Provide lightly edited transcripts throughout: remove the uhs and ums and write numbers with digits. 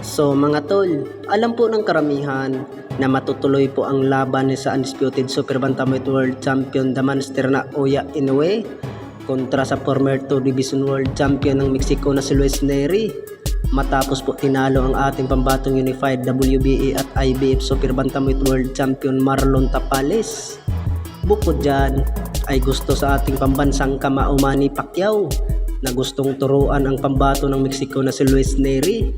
So mga tol, alam po ng karamihan na matutuloy po ang laban sa undisputed Super Bantamweight World Champion The Monster na Oya Inoue kontra sa former 2 Division World Champion ng Mexico na si Luis Nery matapos po tinalo ang ating pambatong Unified WBA at IBF Super Bantamweight World Champion Marlon Tapales. Bukod dyan ay gusto sa ating pambansang kamao Manny Pacquiao na gustong turuan ang pambato ng Mexico na si Luis Nery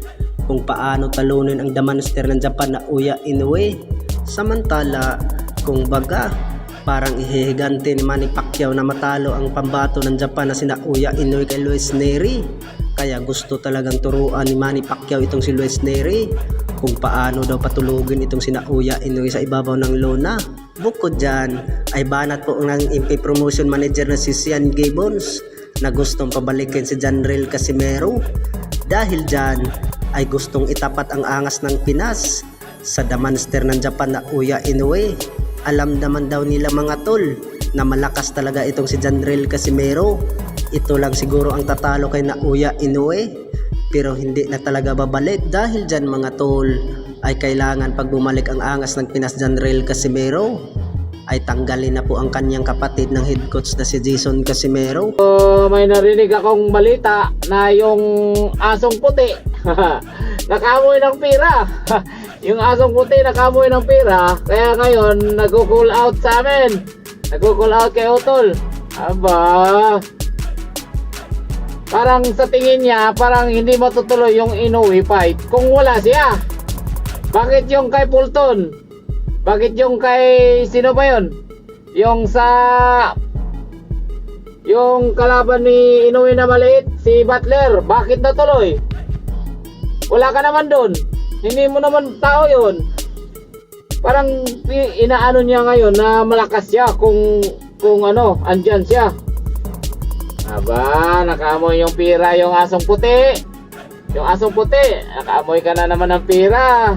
kung paano talunin ang The Monster ng Japan na Oya Inoue. Samantala, kung baga, parang ihihigante ni Manny Pacquiao na matalo ang pambato ng Japan na sina Oya Inoue kay Luis Nery. Kaya gusto talagang turuan ni Manny Pacquiao itong si Luis Nery kung paano daw patulugin itong sina Oya Inoue sa ibabaw ng lona. Bukod dyan, ay banat po ng MP Promotion Manager na si Sean Gibbons na gustong pabalikin si Janrel Casimero. Dahil dyan, ay gustong itapat ang angas ng Pinas sa The Monster ng Japan na Oya Inoue. Alam naman daw nila mga tol na malakas talaga itong si Janrel Casimero. Ito lang siguro ang tatalo kay na Oya Inoue, pero hindi na talaga babalik. Dahil dyan mga tol, ay kailangan pag bumalik ang angas ng Pinas Janrel Casimero ay tanggalin na po ang kanyang kapatid ng head coach na si Jason Casimero. May narinig akong balita na yung asong puti nakamoy ng pira. Yung asong puti nakamoy ng pira, kaya ngayon nag-call out sa amin, nag-call out kay Otol. Aba, parang sa tingin niya parang hindi matutuloy yung Inoue fight kung wala siya. Bakit yung kay Fulton? Bakit yung kay sino ba yun? Yung kalaban ni Inoue na maliit, si Butler, bakit natuloy? Wala ka naman doon. Hindi mo naman tao yun. Parang inaano niya ngayon na malakas siya kung ano, andyan siya. Aba, nakaamoy yung pira yung asong puti. Yung asong puti, nakaamoy ka na naman ng pira.